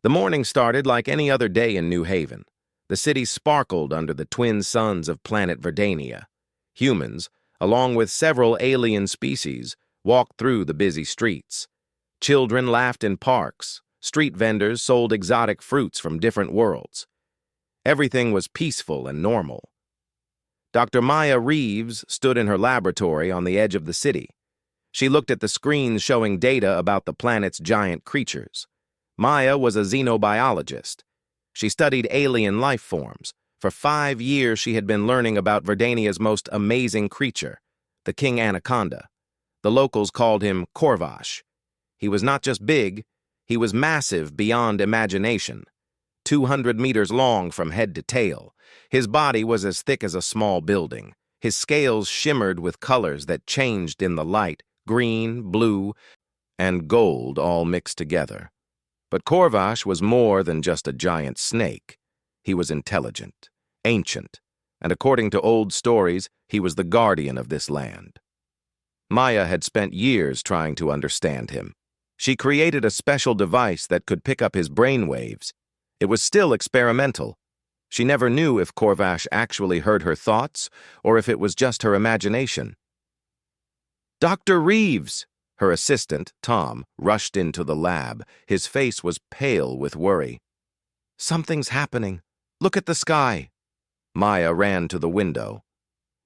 The morning started like any other day in New Haven. The city sparkled under the twin suns of planet Verdania. Humans, along with several alien species, walked through the busy streets. Children laughed in parks. Street vendors sold exotic fruits from different worlds. Everything was peaceful and normal. Dr. Maya Reeves stood in her laboratory on the edge of the city. She looked at the screens showing data about the planet's giant creatures. Maya was a xenobiologist. She studied alien life forms. For 5 years she had been learning about Verdania's most amazing creature, the King Anaconda. The locals called him Corvash. He was not just big, he was massive beyond imagination. 200 meters long from head to tail. His body was as thick as a small building. His scales shimmered with colors that changed in the light, green, blue, and gold all mixed together. But Corvash was more than just a giant snake. He was intelligent, ancient, and according to old stories, he was the guardian of this land. Maya had spent years trying to understand him. She created a special device that could pick up his brain waves. It was still experimental. She never knew if Corvash actually heard her thoughts or if it was just her imagination. "Dr. Reeves!" Her assistant, Tom, rushed into the lab. His face was pale with worry. "Something's happening. Look at the sky." Maya ran to the window.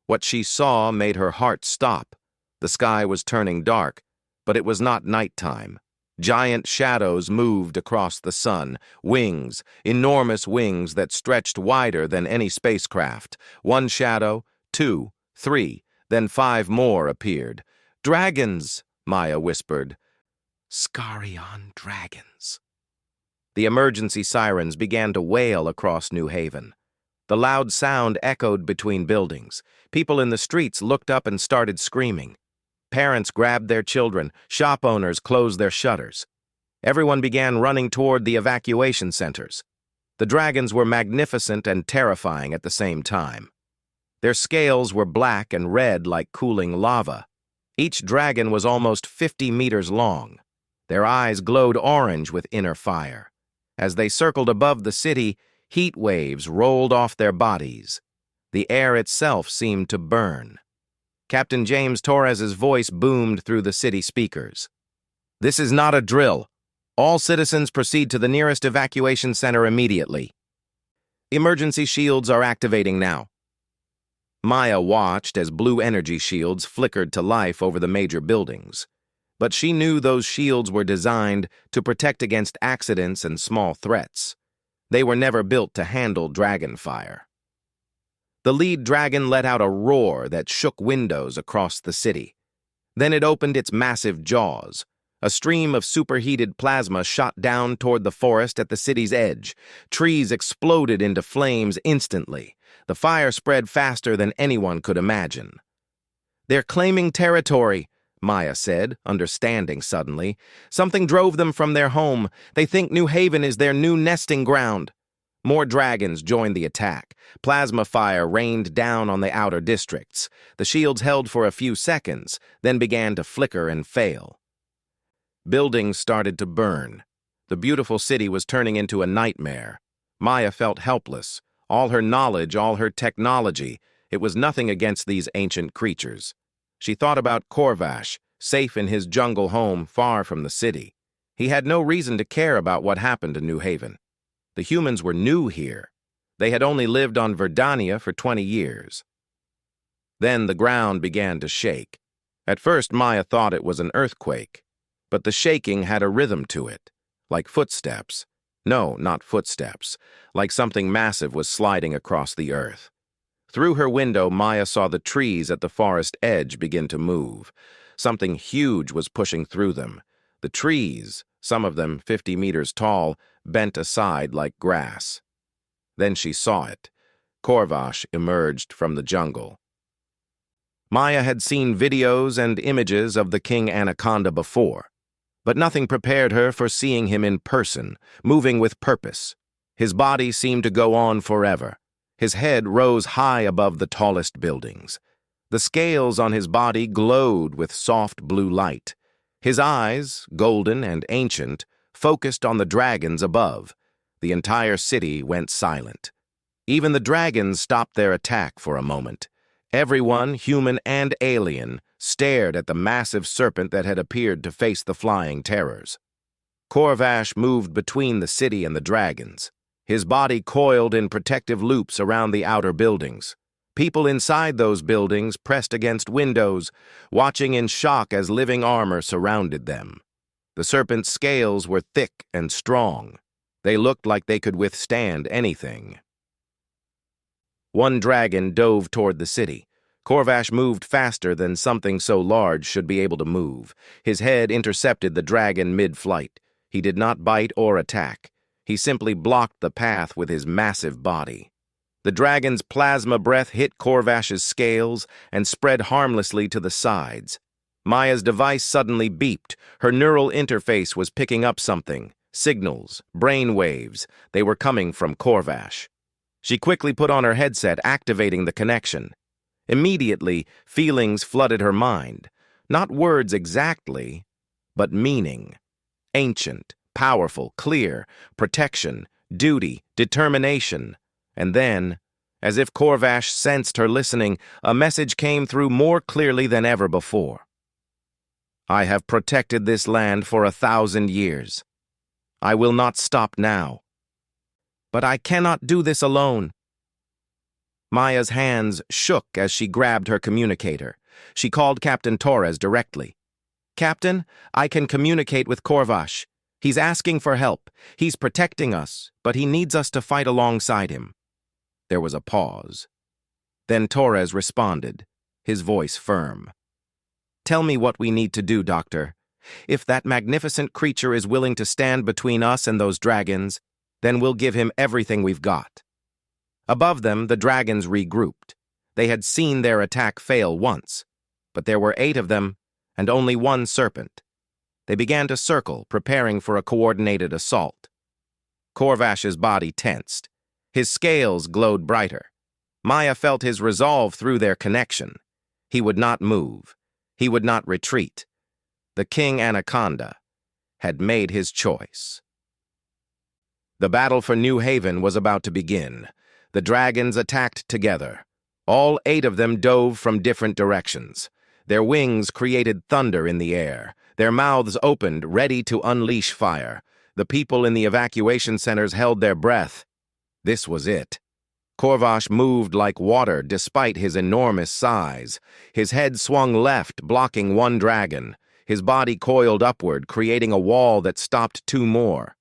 What she saw made her heart stop. The sky was turning dark, but it was not nighttime. Giant shadows moved across the sun, wings, enormous wings that stretched wider than any spacecraft. One shadow, 2, 3, then 5 more appeared. "Dragons!" Maya whispered. "Scarion dragons." The emergency sirens began to wail across New Haven. The loud sound echoed between buildings. People in the streets looked up and started screaming. Parents grabbed their children. Shop owners closed their shutters. Everyone began running toward the evacuation centers. The dragons were magnificent and terrifying at the same time. Their scales were black and red like cooling lava. Each dragon was almost 50 meters long. Their eyes glowed orange with inner fire. As they circled above the city, heat waves rolled off their bodies. The air itself seemed to burn. Captain James Torres's voice boomed through the city speakers. "This is not a drill. All citizens proceed to the nearest evacuation center immediately. Emergency shields are activating now." Maya watched as blue energy shields flickered to life over the major buildings. But she knew those shields were designed to protect against accidents and small threats. They were never built to handle dragon fire. The lead dragon let out a roar that shook windows across the city. Then it opened its massive jaws. A stream of superheated plasma shot down toward the forest at the city's edge. Trees exploded into flames instantly. The fire spread faster than anyone could imagine. "They're claiming territory," Maya said, understanding suddenly. "Something drove them from their home. They think New Haven is their new nesting ground." More dragons joined the attack. Plasma fire rained down on the outer districts. The shields held for a few seconds, then began to flicker and fail. Buildings started to burn. The beautiful city was turning into a nightmare. Maya felt helpless. All her knowledge, all her technology, it was nothing against these ancient creatures. She thought about Corvash, safe in his jungle home far from the city. He had no reason to care about what happened in New Haven. The humans were new here. They had only lived on Verdania for 20 years. Then the ground began to shake. At first, Maya thought it was an earthquake, but the shaking had a rhythm to it, like footsteps. No, not footsteps, like something massive was sliding across the earth. Through her window, Maya saw the trees at the forest edge begin to move. Something huge was pushing through them. The trees, some of them 50 meters tall, bent aside like grass. Then she saw it. Corvash emerged from the jungle. Maya had seen videos and images of the King Anaconda before, but nothing prepared her for seeing him in person, moving with purpose. His body seemed to go on forever. His head rose high above the tallest buildings. The scales on his body glowed with soft blue light. His eyes, golden and ancient, focused on the dragons above. The entire city went silent. Even the dragons stopped their attack for a moment. Everyone, human and alien, stared at the massive serpent that had appeared to face the flying terrors. Corvash moved between the city and the dragons. His body coiled in protective loops around the outer buildings. People inside those buildings pressed against windows, watching in shock as living armor surrounded them. The serpent's scales were thick and strong. They looked like they could withstand anything. One dragon dove toward the city. Corvash moved faster than something so large should be able to move. His head intercepted the dragon mid-flight. He did not bite or attack. He simply blocked the path with his massive body. The dragon's plasma breath hit Corvash's scales and spread harmlessly to the sides. Maya's device suddenly beeped. Her neural interface was picking up something. Signals, brain waves. They were coming from Corvash. She quickly put on her headset, activating the connection. Immediately, feelings flooded her mind. Not words exactly, but meaning. Ancient, powerful, clear, protection, duty, determination. And then, as if Corvash sensed her listening, a message came through more clearly than ever before. I have protected this land for 1,000 years. I will not stop now. But I cannot do this alone. Maya's hands shook as she grabbed her communicator. She called Captain Torres directly. Captain, I can communicate with Corvash. He's asking for help. He's protecting us, but he needs us to fight alongside him. There was a pause. Then Torres responded, his voice firm. Tell me what we need to do, Doctor. If that magnificent creature is willing to stand between us and those dragons, then we'll give him everything we've got. Above them, the dragons regrouped. They had seen their attack fail once, but there were 8 of them, and only one serpent. They began to circle, preparing for a coordinated assault. Corvash's body tensed. His scales glowed brighter. Maya felt his resolve through their connection. He would not move. He would not retreat. The King Anaconda had made his choice. The battle for New Haven was about to begin. The dragons attacked together. All 8 of them dove from different directions. Their wings created thunder in the air. Their mouths opened, ready to unleash fire. The people in the evacuation centers held their breath. This was it. Corvash moved like water despite his enormous size. His head swung left, blocking one dragon. His body coiled upward, creating a wall that stopped 2 more.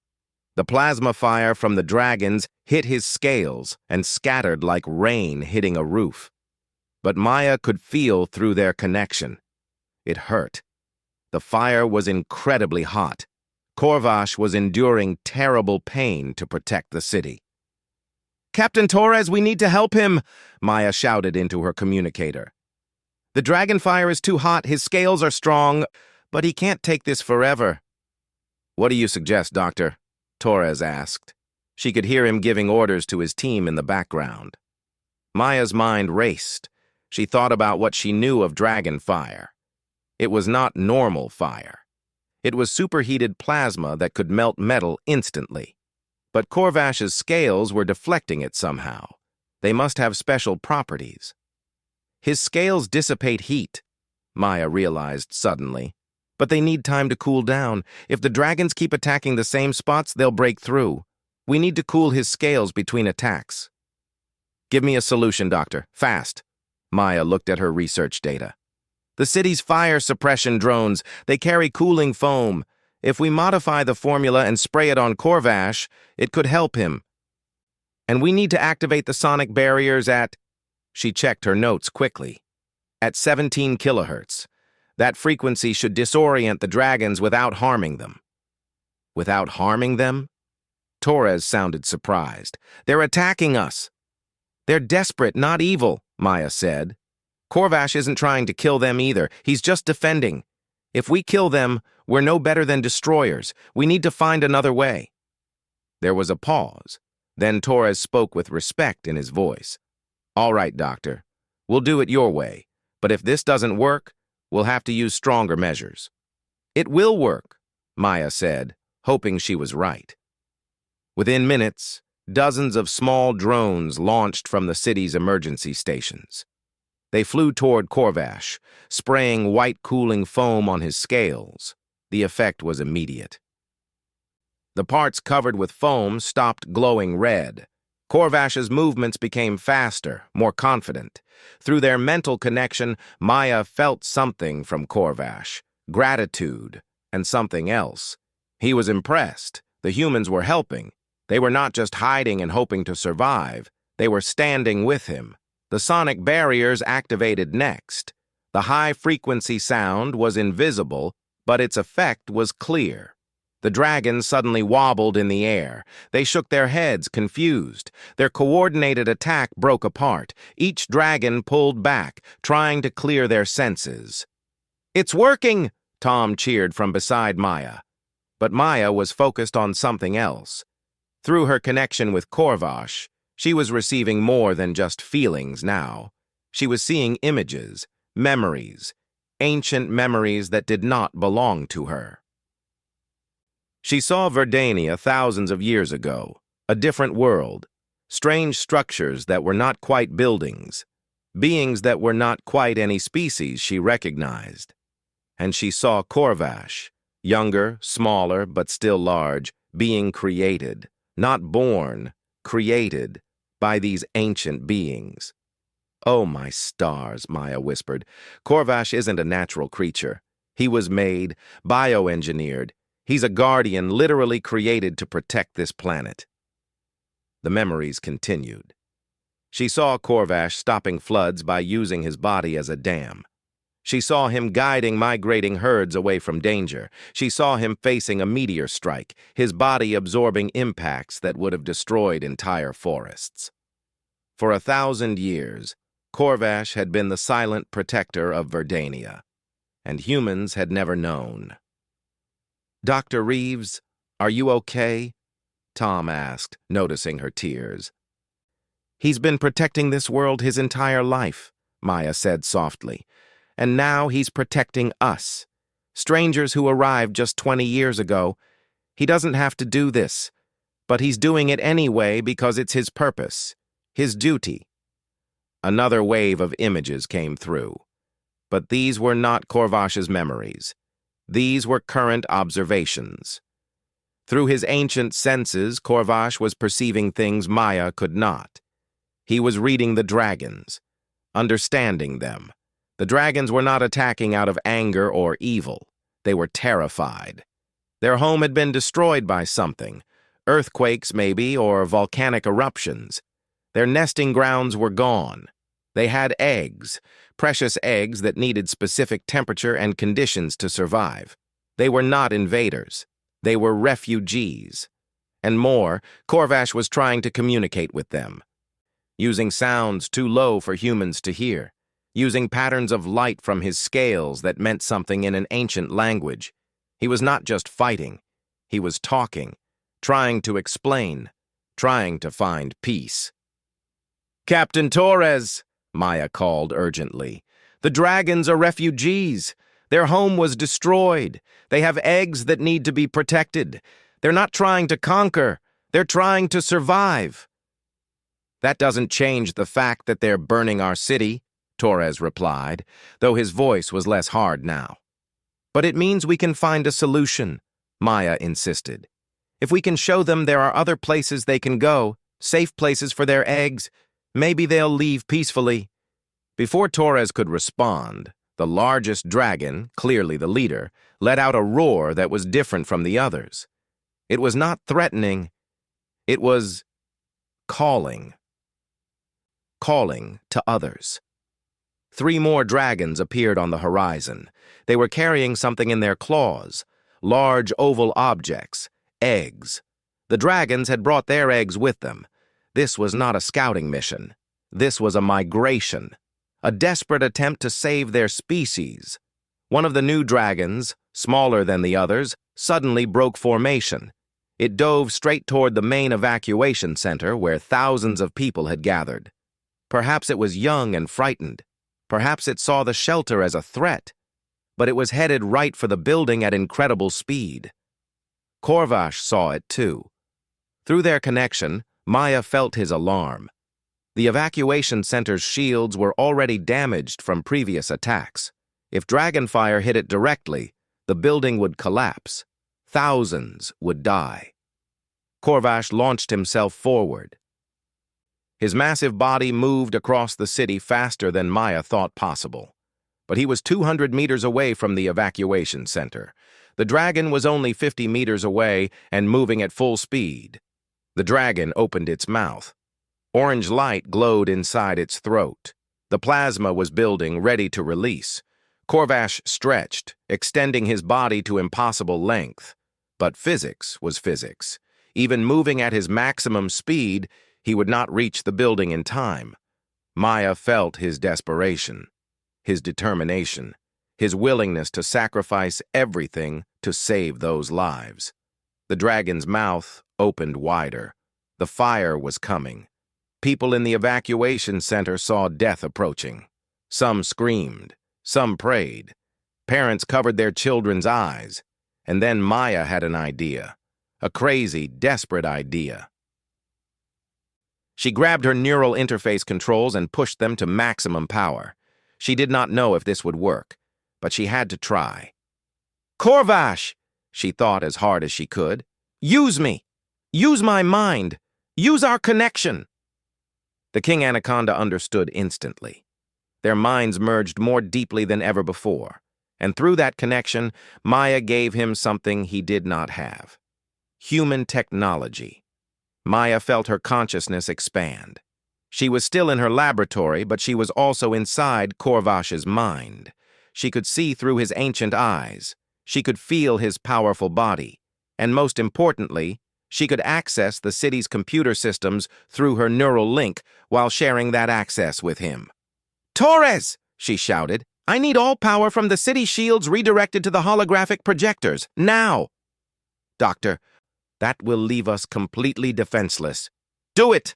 The plasma fire from the dragons hit his scales and scattered like rain hitting a roof. But Maya could feel through their connection. It hurt. The fire was incredibly hot. Corvash was enduring terrible pain to protect the city. Captain Torres, we need to help him, Maya shouted into her communicator. The dragon fire is too hot, his scales are strong, but he can't take this forever. What do you suggest, Doctor? Torres asked. She could hear him giving orders to his team in the background. Maya's mind raced. She thought about what she knew of dragon fire. It was not normal fire. It was superheated plasma that could melt metal instantly. But Corvash's scales were deflecting it somehow. They must have special properties. His scales dissipate heat, Maya realized suddenly. But they need time to cool down. If the dragons keep attacking the same spots, they'll break through. We need to cool his scales between attacks. Give me a solution, Doctor. Fast. Maya looked at her research data. The city's fire suppression drones, they carry cooling foam. If we modify the formula and spray it on Corvash, it could help him. And we need to activate the sonic barriers at... She checked her notes quickly. At 17 kilohertz. That frequency should disorient the dragons without harming them. Without harming them? Torres sounded surprised. They're attacking us. They're desperate, not evil, Maya said. Corvash isn't trying to kill them either. He's just defending. If we kill them, we're no better than destroyers. We need to find another way. There was a pause. Then Torres spoke with respect in his voice. All right, Doctor. We'll do it your way. But if this doesn't work, we'll have to use stronger measures. It will work, Maya said, hoping she was right. Within minutes, dozens of small drones launched from the city's emergency stations. They flew toward Corvash, spraying white cooling foam on his scales. The effect was immediate. The parts covered with foam stopped glowing red. Corvash's movements became faster, more confident. Through their mental connection, Maya felt something from Corvash, gratitude, and something else. He was impressed. The humans were helping. They were not just hiding and hoping to survive. They were standing with him. The sonic barriers activated next. The high-frequency sound was invisible, but its effect was clear. The dragons suddenly wobbled in the air. They shook their heads, confused. Their coordinated attack broke apart. Each dragon pulled back, trying to clear their senses. "It's working!" Tom cheered from beside Maya. But Maya was focused on something else. Through her connection with Corvash, she was receiving more than just feelings now. She was seeing images, memories, ancient memories that did not belong to her. She saw Verdania thousands of years ago, a different world, strange structures that were not quite buildings, beings that were not quite any species she recognized. And she saw Corvash, younger, smaller, but still large, being created, not born, created by these ancient beings. "Oh, my stars," Maya whispered. "Corvash isn't a natural creature. He was made, bioengineered. He's a guardian literally created to protect this planet." The memories continued. She saw Corvash stopping floods by using his body as a dam. She saw him guiding migrating herds away from danger. She saw him facing a meteor strike, his body absorbing impacts that would have destroyed entire forests. For 1,000 years, Corvash had been the silent protector of Verdania, and humans had never known. "Dr. Reeves, are you okay?" Tom asked, noticing her tears. "He's been protecting this world his entire life," Maya said softly. "And now he's protecting us, strangers who arrived just 20 years ago. He doesn't have to do this, but he's doing it anyway because it's his purpose, his duty." Another wave of images came through. But these were not Corvash's memories. These were current observations. Through his ancient senses, Corvash was perceiving things Maya could not. He was reading the dragons, understanding them. The dragons were not attacking out of anger or evil. They were terrified. Their home had been destroyed by something, earthquakes maybe, or volcanic eruptions. Their nesting grounds were gone. They had eggs, precious eggs that needed specific temperature and conditions to survive. They were not invaders. They were refugees. And more, Corvash was trying to communicate with them, using sounds too low for humans to hear, using patterns of light from his scales that meant something in an ancient language. He was not just fighting. He was talking, trying to explain, trying to find peace. "Captain Torres," Maya called urgently. "The dragons are refugees. Their home was destroyed. They have eggs that need to be protected. They're not trying to conquer. They're trying to survive." "That doesn't change the fact that they're burning our city," Torres replied, though his voice was less hard now. "But it means we can find a solution," Maya insisted. "If we can show them there are other places they can go, safe places for their eggs, maybe they'll leave peacefully." Before Torres could respond, the largest dragon, clearly the leader, let out a roar that was different from the others. It was not threatening. It was calling. Calling to others. 3 more dragons appeared on the horizon. They were carrying something in their claws, large oval objects, eggs. The dragons had brought their eggs with them. This was not a scouting mission. This was a migration, a desperate attempt to save their species. One of the new dragons, smaller than the others, suddenly broke formation. It dove straight toward the main evacuation center where thousands of people had gathered. Perhaps it was young and frightened. Perhaps it saw the shelter as a threat. But it was headed right for the building at incredible speed. Corvash saw it too. Through their connection, Maya felt his alarm. The evacuation center's shields were already damaged from previous attacks. If dragonfire hit it directly, the building would collapse. Thousands would die. Corvash launched himself forward. His massive body moved across the city faster than Maya thought possible. But he was 200 meters away from the evacuation center. The dragon was only 50 meters away and moving at full speed. The dragon opened its mouth. Orange light glowed inside its throat. The plasma was building, ready to release. Corvash stretched, extending his body to impossible length. But physics was physics. Even moving at his maximum speed, he would not reach the building in time. Maya felt his desperation, his determination, his willingness to sacrifice everything to save those lives. The dragon's mouth opened wider. The fire was coming. People in the evacuation center saw death approaching. Some screamed. Some prayed. Parents covered their children's eyes. And then Maya had an idea. A crazy, desperate idea. She grabbed her neural interface controls and pushed them to maximum power. She did not know if this would work, but she had to try. Corvash, she thought as hard as she could. Use me. Use my mind. Use our connection. The King Anaconda understood instantly. Their minds merged more deeply than ever before, and through that connection, Maya gave him something he did not have. Human technology. Maya felt her consciousness expand. She was still in her laboratory, but she was also inside Corvash's mind. She could see through his ancient eyes. She could feel his powerful body. And most importantly, she could access the city's computer systems through her neural link while sharing that access with him. Torres, she shouted, I need all power from the city shields redirected to the holographic projectors, now. Doctor, that will leave us completely defenseless. Do it!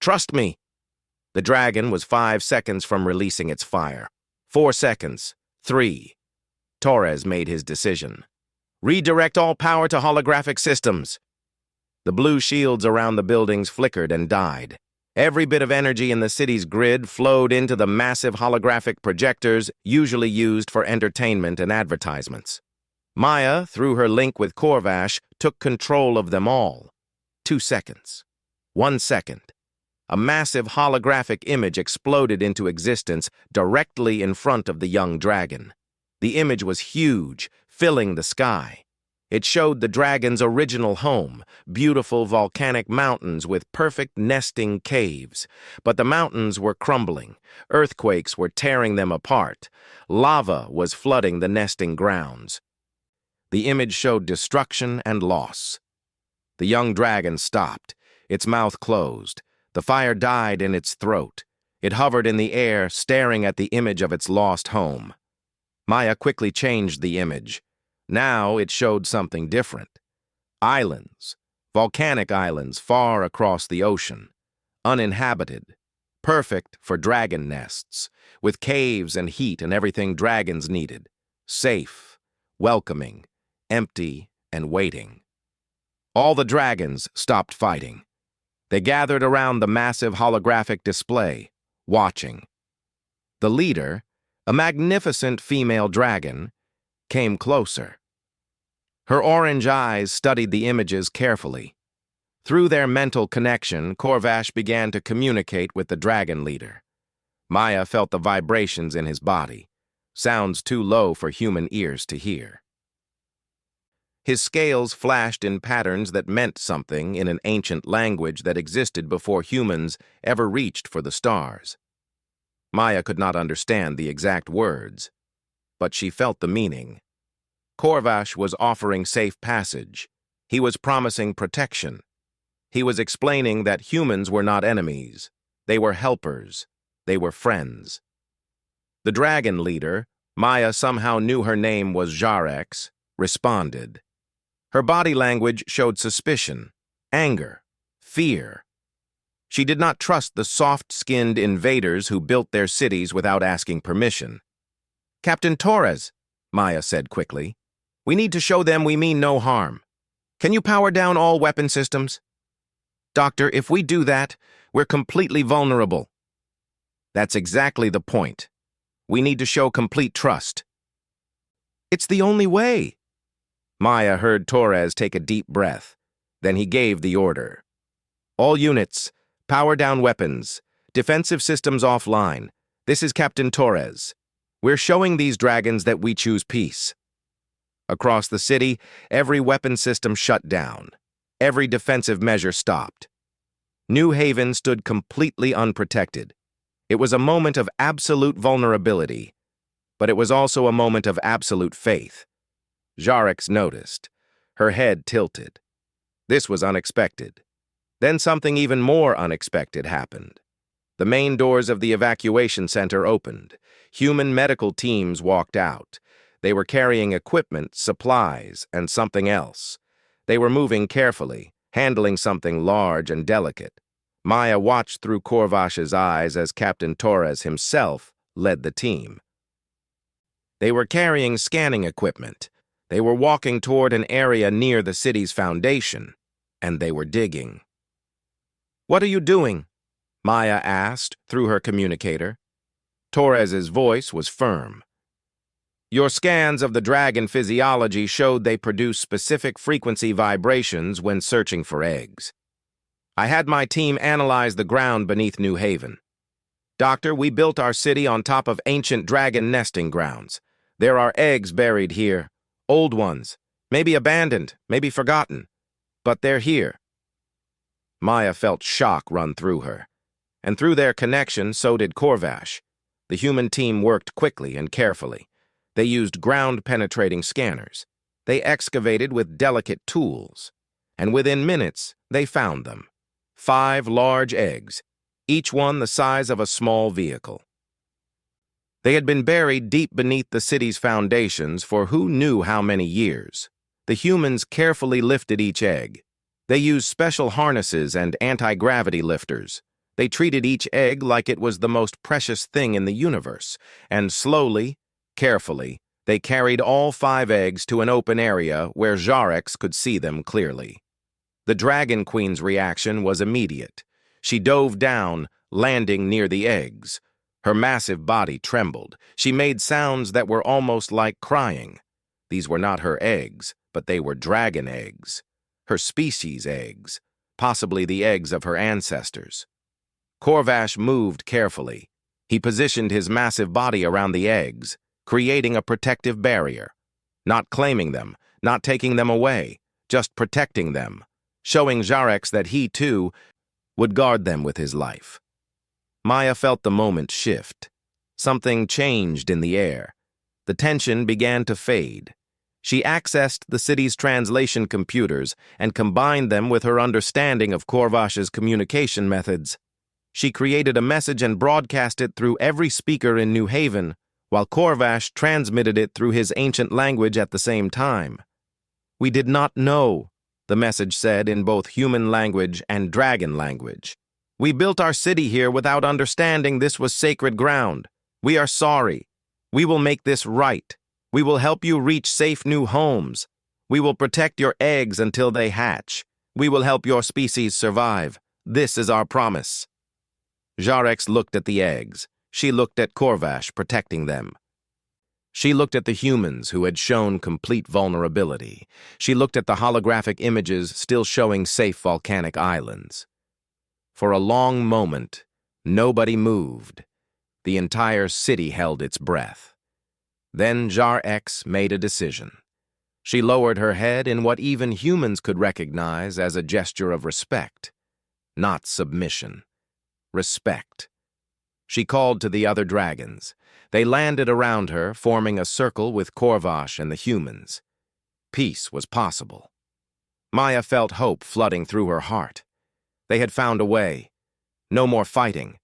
Trust me. The dragon was 5 seconds from releasing its fire. 4 seconds. 3. Torres made his decision. Redirect all power to holographic systems. The blue shields around the buildings flickered and died. Every bit of energy in the city's grid flowed into the massive holographic projectors usually used for entertainment and advertisements. Maya, through her link with Corvash, took control of them all. 2 seconds. 1 second. A massive holographic image exploded into existence directly in front of the young dragon. The image was huge, filling the sky. It showed the dragon's original home, beautiful volcanic mountains with perfect nesting caves. But the mountains were crumbling. Earthquakes were tearing them apart. Lava was flooding the nesting grounds. The image showed destruction and loss. The young dragon stopped. Its mouth closed. The fire died in its throat. It hovered in the air, staring at the image of its lost home. Maya quickly changed the image. Now it showed something different. Islands, volcanic islands far across the ocean, uninhabited, perfect for dragon nests, with caves and heat and everything dragons needed, safe, welcoming, empty, and waiting. All the dragons stopped fighting. They gathered around the massive holographic display, watching. The leader, a magnificent female dragon, came closer. Her orange eyes studied the images carefully. Through their mental connection, Corvash began to communicate with the dragon leader. Maya felt the vibrations in his body, sounds too low for human ears to hear. His scales flashed in patterns that meant something in an ancient language that existed before humans ever reached for the stars. Maya could not understand the exact words, but she felt the meaning. Corvash was offering safe passage. He was promising protection. He was explaining that humans were not enemies. They were helpers. They were friends. The dragon leader, Maya somehow knew her name was Jarex, responded. Her body language showed suspicion, anger, fear. She did not trust the soft-skinned invaders who built their cities without asking permission. Captain Torres, Maya said quickly, we need to show them we mean no harm. Can you power down all weapon systems? Doctor, if we do that, we're completely vulnerable. That's exactly the point. We need to show complete trust. It's the only way. Maya heard Torres take a deep breath. Then he gave the order. All units, power down weapons. Defensive systems offline. This is Captain Torres. We're showing these dragons that we choose peace. Across the city, every weapon system shut down. Every defensive measure stopped. New Haven stood completely unprotected. It was a moment of absolute vulnerability, but it was also a moment of absolute faith. Jarex noticed. Her head tilted. This was unexpected. Then something even more unexpected happened. The main doors of the evacuation center opened. Human medical teams walked out. They were carrying equipment, supplies, and something else. They were moving carefully, handling something large and delicate. Maya watched through Corvash's eyes as Captain Torres himself led the team. They were carrying scanning equipment. They were walking toward an area near the city's foundation, and they were digging. "What are you doing?" Maya asked through her communicator. Torres's voice was firm. "Your scans of the dragon physiology showed they produce specific frequency vibrations when searching for eggs. I had my team analyze the ground beneath New Haven. Doctor, we built our city on top of ancient dragon nesting grounds. There are eggs buried here, old ones, maybe abandoned, maybe forgotten, but they're here." Maya felt shock run through her. And through their connection, so did Corvash. The human team worked quickly and carefully. They used ground-penetrating scanners. They excavated with delicate tools. And within minutes, they found them. 5 large eggs, each one the size of a small vehicle. They had been buried deep beneath the city's foundations for who knew how many years. The humans carefully lifted each egg. They used special harnesses and anti-gravity lifters. They treated each egg like it was the most precious thing in the universe, and slowly, carefully, they carried all 5 eggs to an open area where Jarex could see them clearly. The Dragon Queen's reaction was immediate. She dove down, landing near the eggs. Her massive body trembled. She made sounds that were almost like crying. These were not her eggs, but they were dragon eggs. Her species' eggs, possibly the eggs of her ancestors. Corvash moved carefully. He positioned his massive body around the eggs, creating a protective barrier. Not claiming them, not taking them away, just protecting them, showing Jarex that he, too, would guard them with his life. Maya felt the moment shift. Something changed in the air. The tension began to fade. She accessed the city's translation computers and combined them with her understanding of Corvash's communication methods. She created a message and broadcast it through every speaker in New Haven, while Corvash transmitted it through his ancient language at the same time. "We did not know," the message said in both human language and dragon language. "We built our city here without understanding this was sacred ground. We are sorry. We will make this right. We will help you reach safe new homes. We will protect your eggs until they hatch. We will help your species survive. This is our promise." Jarex looked at the eggs. She looked at Corvash protecting them. She looked at the humans who had shown complete vulnerability. She looked at the holographic images still showing safe volcanic islands. For a long moment, nobody moved. The entire city held its breath. Then Jarex made a decision. She lowered her head in what even humans could recognize as a gesture of respect. Not submission. Respect. She called to the other dragons. They landed around her, forming a circle with Corvash and the humans. Peace was possible. Maya felt hope flooding through her heart. They had found a way. No more fighting.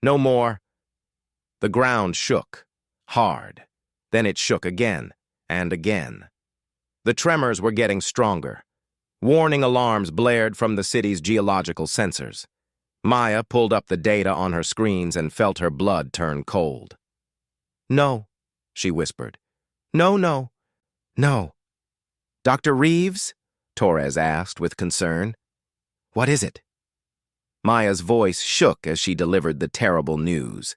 No more. The ground shook, hard. Then it shook again and again. The tremors were getting stronger. Warning alarms blared from the city's geological sensors. Maya pulled up the data on her screens and felt her blood turn cold. "No," she whispered. "No, no, no." "Dr. Reeves?" Torres asked with concern. "What is it?" Maya's voice shook as she delivered the terrible news.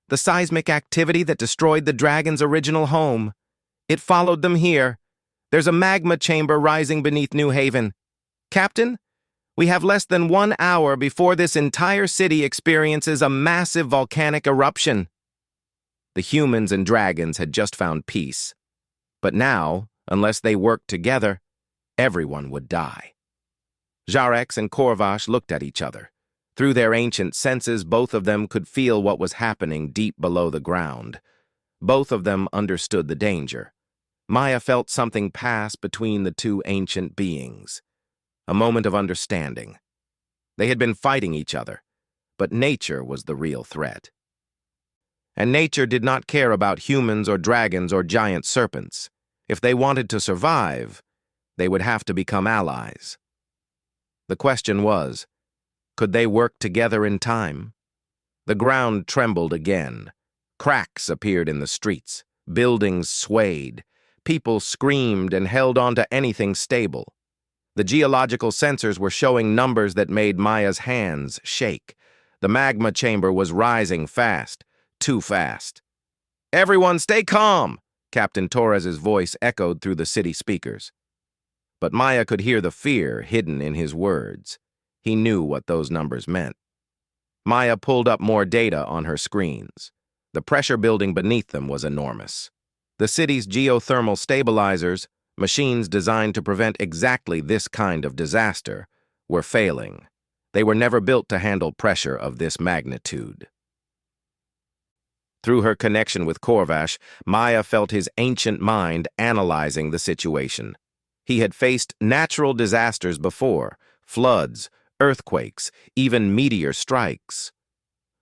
"The seismic activity that destroyed the dragon's original home. It followed them here. There's a magma chamber rising beneath New Haven. Captain, we have less than 1 hour before this entire city experiences a massive volcanic eruption." The humans and dragons had just found peace. But now, unless they worked together, everyone would die. Jarex and Corvash looked at each other. Through their ancient senses, both of them could feel what was happening deep below the ground. Both of them understood the danger. Maya felt something pass between the two ancient beings. A moment of understanding. They had been fighting each other, but nature was the real threat. And nature did not care about humans or dragons or giant serpents. If they wanted to survive, they would have to become allies. The question was, could they work together in time? The ground trembled again. Cracks appeared in the streets. Buildings swayed. People screamed and held on to anything stable. The geological sensors were showing numbers that made Maya's hands shake. The magma chamber was rising fast, too fast. "Everyone stay calm!" Captain Torres's voice echoed through the city speakers. But Maya could hear the fear hidden in his words. He knew what those numbers meant. Maya pulled up more data on her screens. The pressure building beneath them was enormous. The city's geothermal stabilizers, machines designed to prevent exactly this kind of disaster, were failing. They were never built to handle pressure of this magnitude. Through her connection with Corvash, Maya felt his ancient mind analyzing the situation. He had faced natural disasters before, floods, earthquakes, even meteor strikes.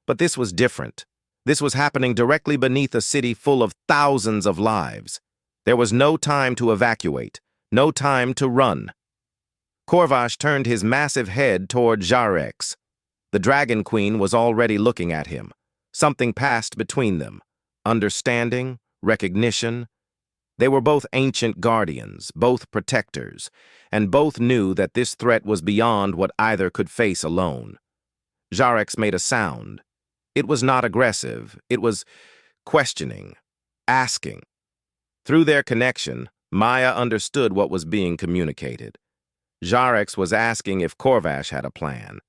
But this was different. This was happening directly beneath a city full of thousands of lives. There was no time to evacuate, no time to run. Corvash turned his massive head toward Jarex. The Dragon Queen was already looking at him. Something passed between them. Understanding, recognition. They were both ancient guardians, both protectors, and both knew that this threat was beyond what either could face alone. Jarex made a sound. It was not aggressive. It was questioning, asking. Through their connection, Maya understood what was being communicated. Jarex was asking if Corvash had a plan.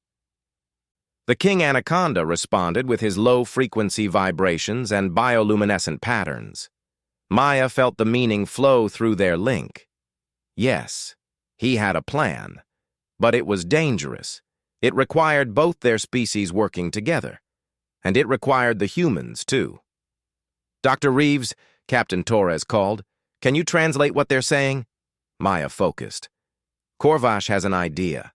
The King Anaconda responded with his low-frequency vibrations and bioluminescent patterns. Maya felt the meaning flow through their link. Yes, he had a plan, but it was dangerous. It required both their species working together, and it required the humans, too. "Dr. Reeves," Captain Torres called, "can you translate what they're saying?" Maya focused. "Corvash has an idea.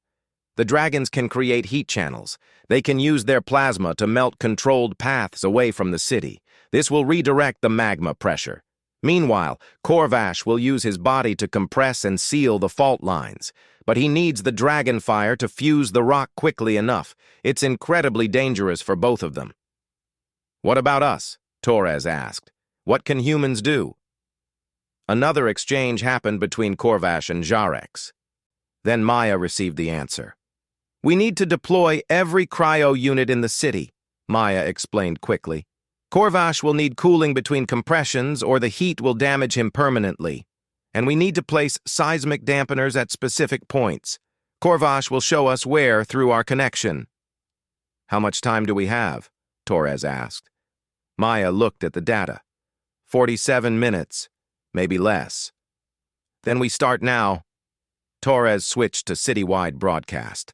The dragons can create heat channels. They can use their plasma to melt controlled paths away from the city. This will redirect the magma pressure. Meanwhile, Corvash will use his body to compress and seal the fault lines. But he needs the dragon fire to fuse the rock quickly enough. It's incredibly dangerous for both of them." "What about us?" Torres asked. "What can humans do?" Another exchange happened between Corvash and Jarex. Then Maya received the answer. "We need to deploy every cryo unit in the city," Maya explained quickly. "Corvash will need cooling between compressions or the heat will damage him permanently. And we need to place seismic dampeners at specific points. Corvash will show us where through our connection." "How much time do we have?" Torres asked. Maya looked at the data. 47 minutes, maybe less. "Then we start now." Torres switched to citywide broadcast.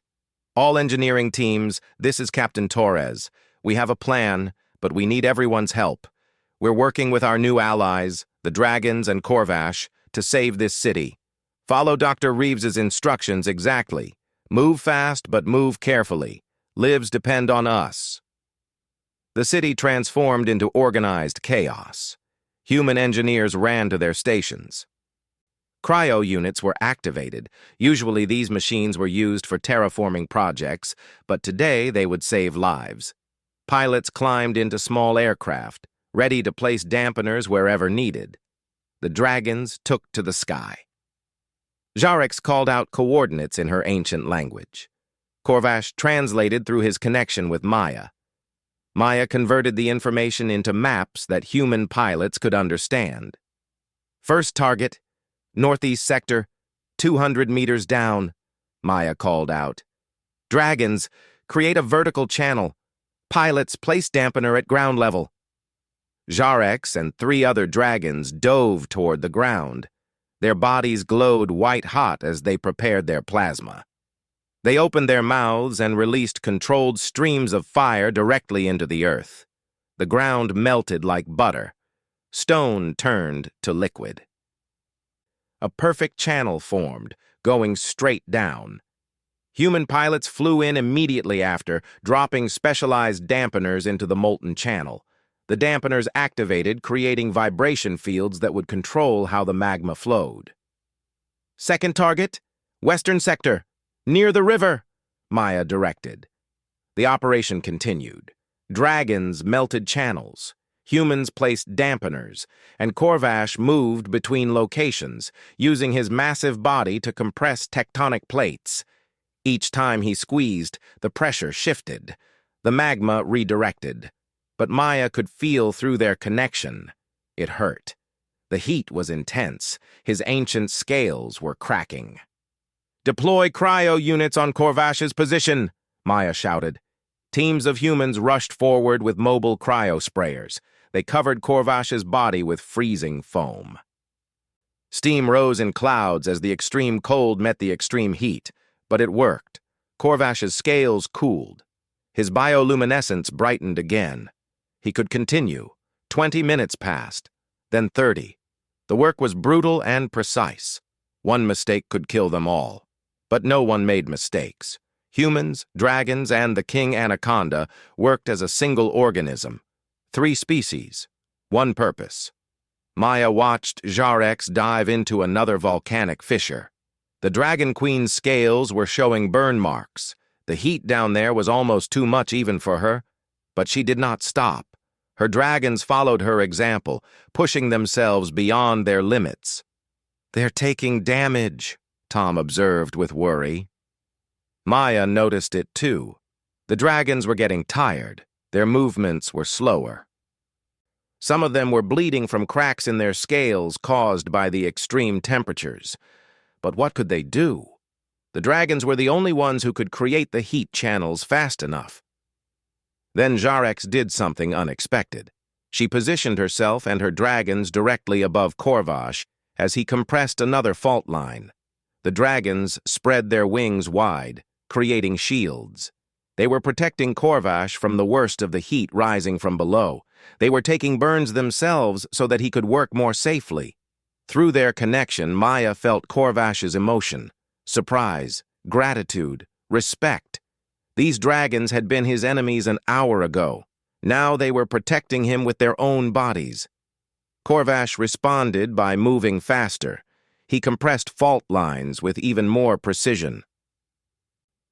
"All engineering teams, this is Captain Torres. We have a plan, but we need everyone's help. We're working with our new allies, the Dragons and Corvash, to save this city. Follow Dr. Reeves's instructions exactly. Move fast, but move carefully. Lives depend on us." The city transformed into organized chaos. Human engineers ran to their stations. Cryo units were activated. Usually these machines were used for terraforming projects, but today they would save lives. Pilots climbed into small aircraft, ready to place dampeners wherever needed. The dragons took to the sky. Jarex called out coordinates in her ancient language. Corvash translated through his connection with Maya. Maya converted the information into maps that human pilots could understand. First target, northeast sector, 200 meters down, Maya called out. Dragons, create a vertical channel. Pilots, place dampener at ground level. Jarex and 3 other dragons dove toward the ground. Their bodies glowed white-hot as they prepared their plasma. They opened their mouths and released controlled streams of fire directly into the earth. The ground melted like butter. Stone turned to liquid. A perfect channel formed, going straight down. Human pilots flew in immediately after, dropping specialized dampeners into the molten channel. The dampeners activated, creating vibration fields that would control how the magma flowed. Second target, western sector, near the river, Maya directed. The operation continued. Dragons melted channels. Humans placed dampeners, and Corvash moved between locations, using his massive body to compress tectonic plates. Each time he squeezed, the pressure shifted. The magma redirected. But Maya could feel through their connection. It hurt. The heat was intense. His ancient scales were cracking. Deploy cryo units on Corvash's position, Maya shouted. Teams of humans rushed forward with mobile cryo sprayers. They covered Corvash's body with freezing foam. Steam rose in clouds as the extreme cold met the extreme heat, but it worked. Corvash's scales cooled. His bioluminescence brightened again. He could continue. 20 minutes passed, then 30. The work was brutal and precise. One mistake could kill them all. But no one made mistakes. Humans, dragons, and the King Anaconda worked as a single organism. 3 species, 1 purpose. Maya watched Jarex dive into another volcanic fissure. The Dragon Queen's scales were showing burn marks. The heat down there was almost too much even for her, but she did not stop. Her dragons followed her example, pushing themselves beyond their limits. They're taking damage, Tom observed with worry. Maya noticed it too. The dragons were getting tired. Their movements were slower. Some of them were bleeding from cracks in their scales caused by the extreme temperatures. But what could they do? The dragons were the only ones who could create the heat channels fast enough. Then Jarex did something unexpected. She positioned herself and her dragons directly above Corvash as he compressed another fault line. The dragons spread their wings wide, creating shields. They were protecting Corvash from the worst of the heat rising from below. They were taking burns themselves so that he could work more safely. Through their connection, Maya felt Corvash's emotion, surprise, gratitude, respect. These dragons had been his enemies an hour ago. Now they were protecting him with their own bodies. Corvash responded by moving faster. He compressed fault lines with even more precision.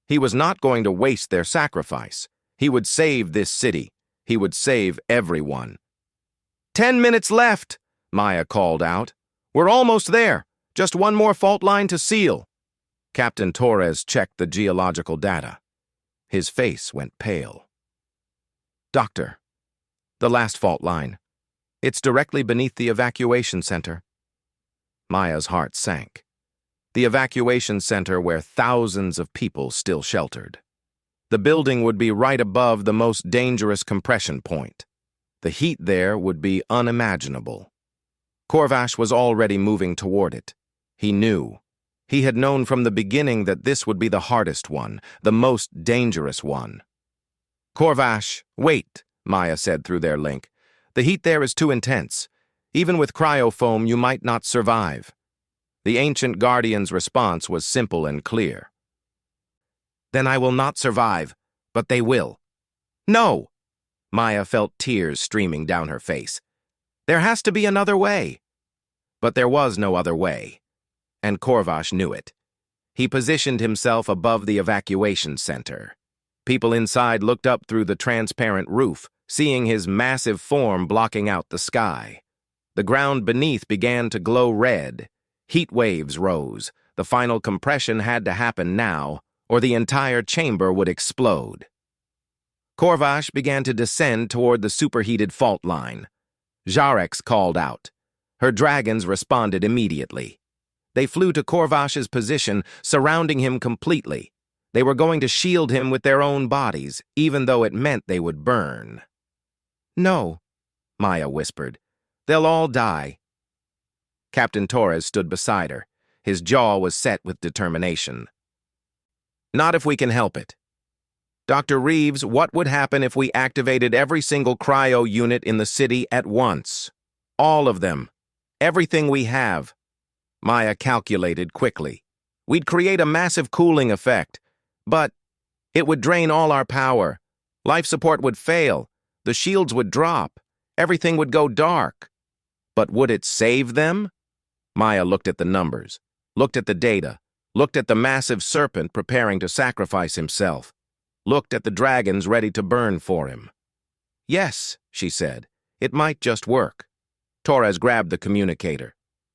He was not going to waste their sacrifice. He would save this city. He would save everyone. 10 minutes left, Maya called out. We're almost there. Just one more fault line to seal. Captain Torres checked the geological data. His face went pale. Doctor, the last fault line. It's directly beneath the evacuation center. Maya's heart sank. The evacuation center where thousands of people still sheltered. The building would be right above the most dangerous compression point. The heat there would be unimaginable. Corvash was already moving toward it. He knew. He had known from the beginning that this would be the hardest one, the most dangerous one. Corvash, wait, Maya said through their link. The heat there is too intense. Even with cryofoam, you might not survive. The ancient guardian's response was simple and clear. Then I will not survive, but they will. No! Maya felt tears streaming down her face. There has to be another way. But there was no other way. And Corvash knew it. He positioned himself above the evacuation center. People inside looked up through the transparent roof, seeing his massive form blocking out the sky. The ground beneath began to glow red. Heat waves rose. The final compression had to happen now, or the entire chamber would explode. Corvash began to descend toward the superheated fault line. Jarex called out. Her dragons responded immediately. They flew to Corvash's position, surrounding him completely. They were going to shield him with their own bodies, even though it meant they would burn. "No," Maya whispered. "They'll all die." Captain Torres stood beside her. His jaw was set with determination. "Not if we can help it. Dr. Reeves, what would happen if we activated every single cryo unit in the city at once? All of them. Everything we have." Maya calculated quickly. "We'd create a massive cooling effect, but it would drain all our power. Life support would fail. The shields would drop. Everything would go dark. But would it save them?" Maya looked at the numbers, looked at the data, looked at the massive serpent preparing to sacrifice himself, looked at the dragons ready to burn for him. "Yes," she said, "it might just work." Torres grabbed the communicator.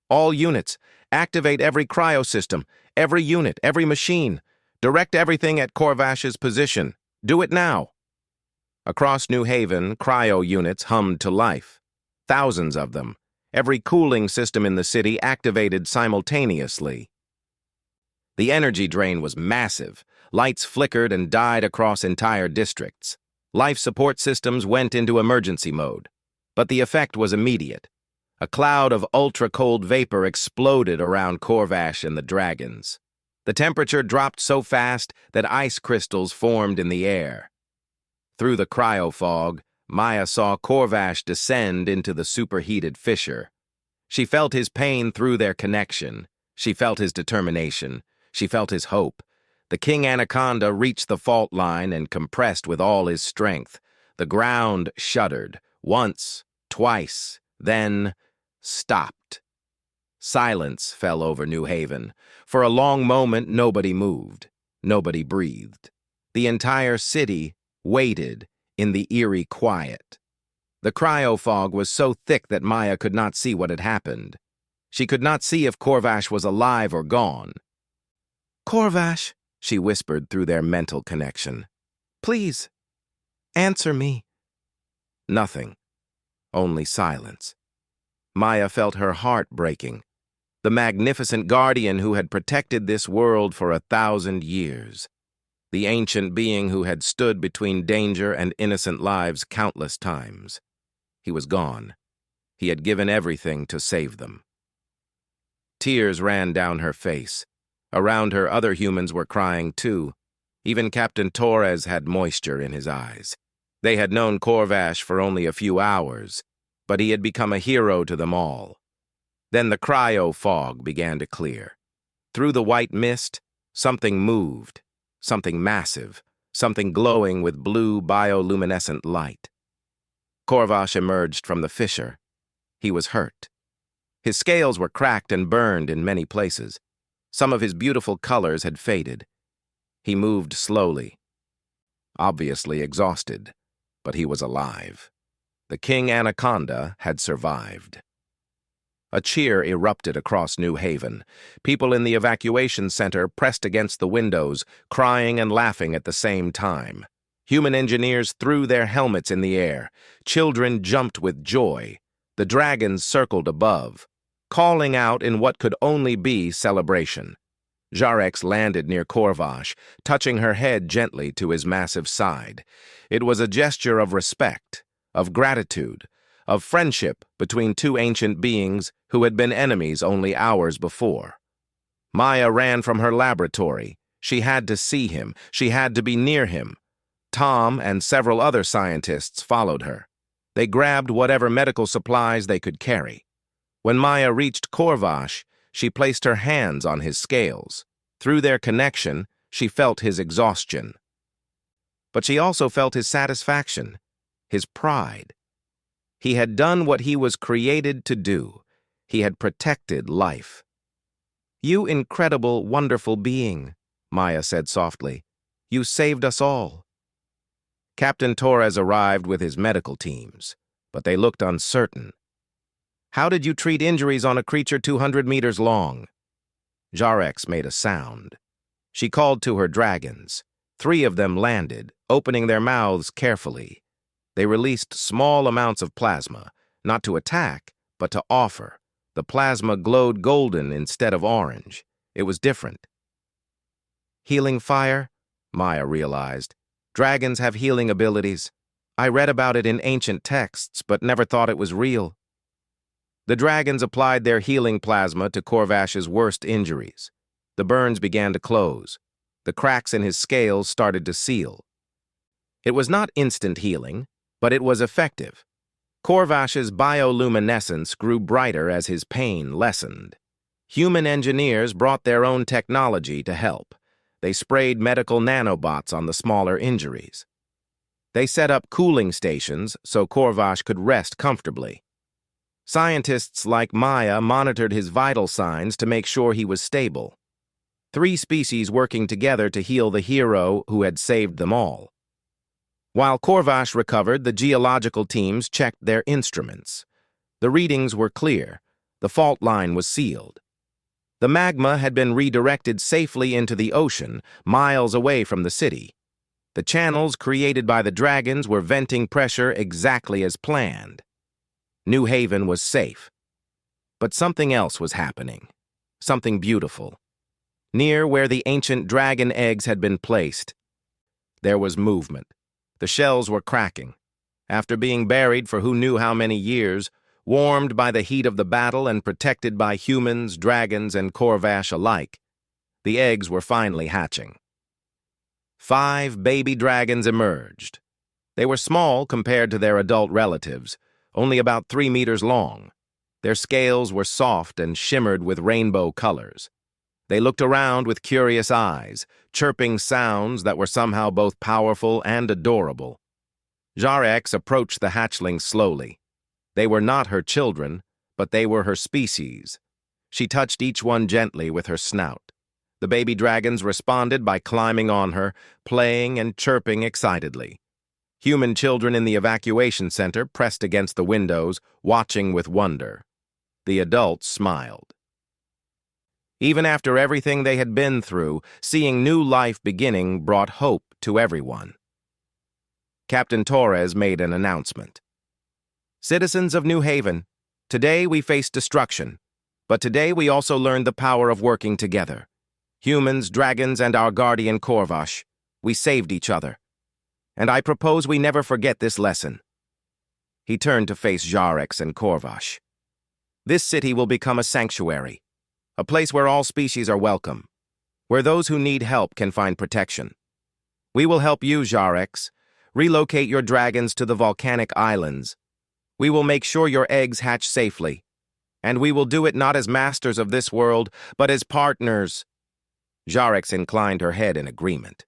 "All units, activate every cryosystem, every unit, every machine. Direct everything at Corvash's position. Do it now." Across New Haven, cryo units hummed to life. Thousands of them. Every cooling system in the city activated simultaneously. The energy drain was massive. Lights flickered and died across entire districts. Life support systems went into emergency mode. But the effect was immediate. A cloud of ultra-cold vapor exploded around Corvash and the dragons. The temperature dropped so fast that ice crystals formed in the air. Through the cryofog, Maya saw Corvash descend into the superheated fissure. She felt his pain through their connection. She felt his determination. She felt his hope. The King Anaconda reached the fault line and compressed with all his strength. The ground shuddered, once, twice, then stopped. Silence fell over New Haven. For a long moment, nobody moved. Nobody breathed. The entire city waited in the eerie quiet. The cryofog was so thick that Maya could not see what had happened. She could not see if Corvash was alive or gone. "Corvash," she whispered through their mental connection. "Please, answer me." Nothing. Only silence. Maya felt her heart breaking. The magnificent guardian who had protected this world for 1,000 years. The ancient being who had stood between danger and innocent lives countless times. He was gone. He had given everything to save them. Tears ran down her face. Around her, other humans were crying too. Even Captain Torres had moisture in his eyes. They had known Corvash for only a few hours, but he had become a hero to them all. Then the cryo fog began to clear. Through the white mist, something moved. Something massive, something glowing with blue bioluminescent light. Corvash emerged from the fissure. He was hurt. His scales were cracked and burned in many places. Some of his beautiful colors had faded. He moved slowly, obviously exhausted, but he was alive. The King Anaconda had survived. A cheer erupted across New Haven. People in the evacuation center pressed against the windows, crying and laughing at the same time. Human engineers threw their helmets in the air. Children jumped with joy. The dragons circled above, calling out in what could only be celebration. Jarex landed near Corvash, touching her head gently to his massive side. It was a gesture of respect, of gratitude, of friendship between two ancient beings who had been enemies only hours before. Maya ran from her laboratory. She had to see him. She had to be near him. Tom and several other scientists followed her. They grabbed whatever medical supplies they could carry. When Maya reached Corvash, she placed her hands on his scales. Through their connection, she felt his exhaustion. But she also felt his satisfaction, his pride. He had done what he was created to do. He had protected life. "You incredible, wonderful being," Maya said softly. "You saved us all." Captain Torres arrived with his medical teams, but they looked uncertain. "How did you treat injuries on a creature 200 meters long?" Jarex made a sound. She called to her dragons. 3 of them landed, opening their mouths carefully. They released small amounts of plasma, not to attack, but to offer. The plasma glowed golden instead of orange. It was different. Healing fire? Maya realized. Dragons have healing abilities. I read about it in ancient texts, but never thought it was real. The dragons applied their healing plasma to Corvash's worst injuries. The burns began to close. The cracks in his scales started to seal. It was not instant healing, but it was effective. Corvash's bioluminescence grew brighter as his pain lessened. Human engineers brought their own technology to help. They sprayed medical nanobots on the smaller injuries. They set up cooling stations so Corvash could rest comfortably. Scientists like Maya monitored his vital signs to make sure he was stable. 3 species working together to heal the hero who had saved them all. While Corvash recovered, the geological teams checked their instruments. The readings were clear. The fault line was sealed. The magma had been redirected safely into the ocean, miles away from the city. The channels created by the dragons were venting pressure exactly as planned. New Haven was safe. But something else was happening. Something beautiful. Near where the ancient dragon eggs had been placed, there was movement. The shells were cracking. After being buried for who knew how many years, warmed by the heat of the battle and protected by humans, dragons, and Corvash alike, the eggs were finally hatching. 5 baby dragons emerged. They were small compared to their adult relatives, only about 3 meters long. Their scales were soft and shimmered with rainbow colors. They looked around with curious eyes, chirping sounds that were somehow both powerful and adorable. Jarex approached the hatchlings slowly. They were not her children, but they were her species. She touched each one gently with her snout. The baby dragons responded by climbing on her, playing and chirping excitedly. Human children in the evacuation center pressed against the windows, watching with wonder. The adults smiled. Even after everything they had been through, seeing new life beginning brought hope to everyone. Captain Torres made an announcement. Citizens of New Haven, today we face destruction, but today we also learned the power of working together. Humans, dragons, and our guardian Corvash, we saved each other. And I propose we never forget this lesson. He turned to face Jarex and Corvash. This city will become a sanctuary, a place where all species are welcome, where those who need help can find protection. We will help you, Jarex, relocate your dragons to the volcanic islands. We will make sure your eggs hatch safely, and we will do it not as masters of this world, but as partners. Jarex inclined her head in agreement.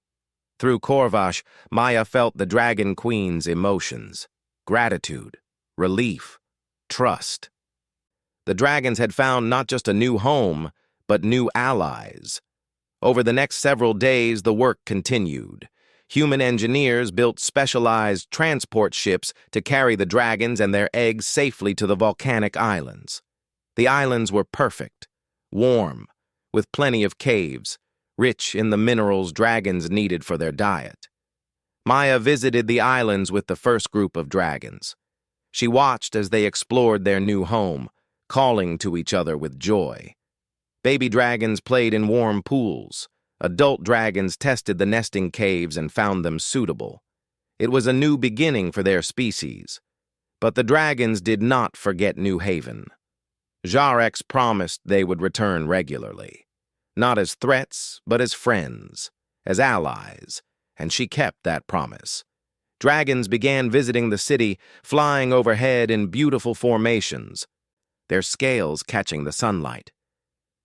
Through Corvash, Maya felt the Dragon Queen's emotions: gratitude, relief, trust. The dragons had found not just a new home, but new allies. Over the next several days, the work continued. Human engineers built specialized transport ships to carry the dragons and their eggs safely to the volcanic islands. The islands were perfect, warm, with plenty of caves, rich in the minerals dragons needed for their diet. Maya visited the islands with the first group of dragons. She watched as they explored their new home, calling to each other with joy. Baby dragons played in warm pools. Adult dragons tested the nesting caves and found them suitable. It was a new beginning for their species. But the dragons did not forget New Haven. Jarex promised they would return regularly. Not as threats, but as friends, as allies, and she kept that promise. Dragons began visiting the city, flying overhead in beautiful formations, their scales catching the sunlight.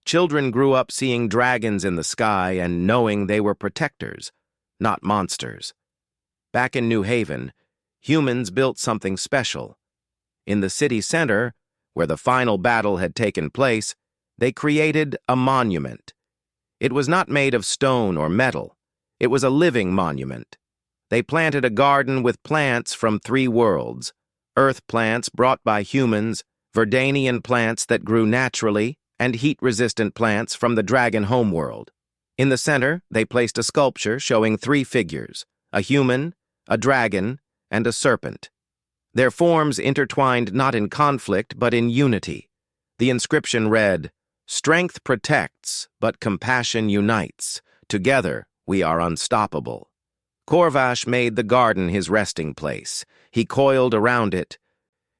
Children grew up seeing dragons in the sky and knowing they were protectors, not monsters. Back in New Haven, humans built something special. In the city center, where the final battle had taken place, they created a monument. It was not made of stone or metal. It was a living monument. They planted a garden with plants from 3 worlds: earth plants brought by humans, Verdanian plants that grew naturally, and heat-resistant plants from the dragon homeworld. In the center, they placed a sculpture showing 3 figures, a human, a dragon, and a serpent. Their forms intertwined not in conflict, but in unity. The inscription read, "Strength protects, but compassion unites. Together, we are unstoppable." Corvash made the garden his resting place. He coiled around it,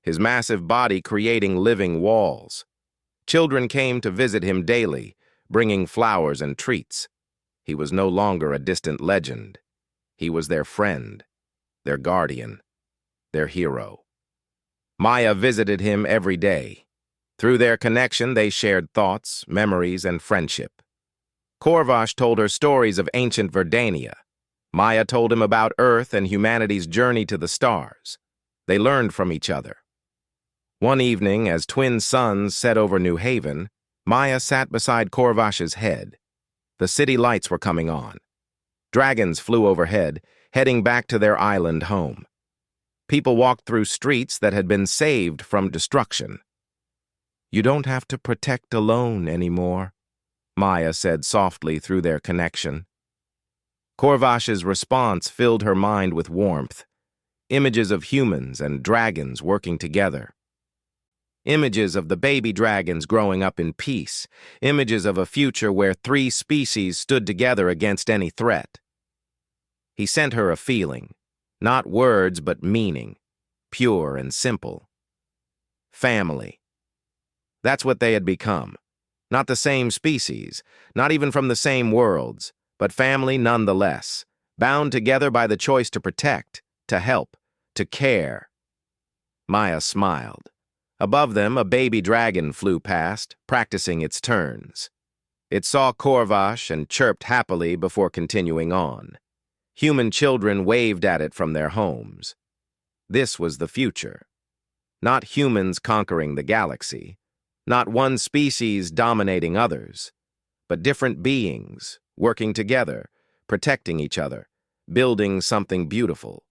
his massive body creating living walls. Children came to visit him daily, bringing flowers and treats. He was no longer a distant legend. He was their friend, their guardian, their hero. Maya visited him every day. Through their connection, they shared thoughts, memories, and friendship. Corvash told her stories of ancient Verdania. Maya told him about Earth and humanity's journey to the stars. They learned from each other. One evening, as twin suns set over New Haven, Maya sat beside Corvash's head. The city lights were coming on. Dragons flew overhead, heading back to their island home. People walked through streets that had been saved from destruction. "You don't have to protect alone anymore," Maya said softly through their connection. Corvash's response filled her mind with warmth. Images of humans and dragons working together. Images of the baby dragons growing up in peace. Images of a future where 3 species stood together against any threat. He sent her a feeling, not words but meaning, pure and simple. Family. That's what they had become. Not the same species, not even from the same worlds, but family nonetheless, bound together by the choice to protect, to help, to care. Maya smiled. Above them, a baby dragon flew past, practicing its turns. It saw Corvash and chirped happily before continuing on. Human children waved at it from their homes. This was the future. Not humans conquering the galaxy, not one species dominating others, but different beings working together, protecting each other, building something beautiful.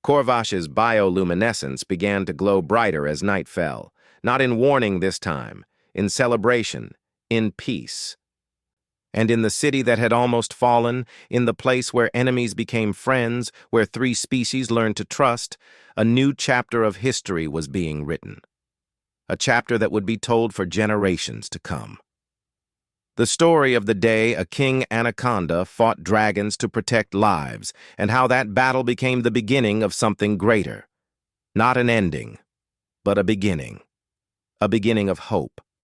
Corvash's bioluminescence began to glow brighter as night fell, not in warning this time, in celebration, in peace. And in the city that had almost fallen, in the place where enemies became friends, where 3 species learned to trust, a new chapter of history was being written. A chapter that would be told for generations to come. The story of the day a King Anaconda fought dragons to protect lives, and how that battle became the beginning of something greater. Not an ending, but a beginning. A beginning of hope.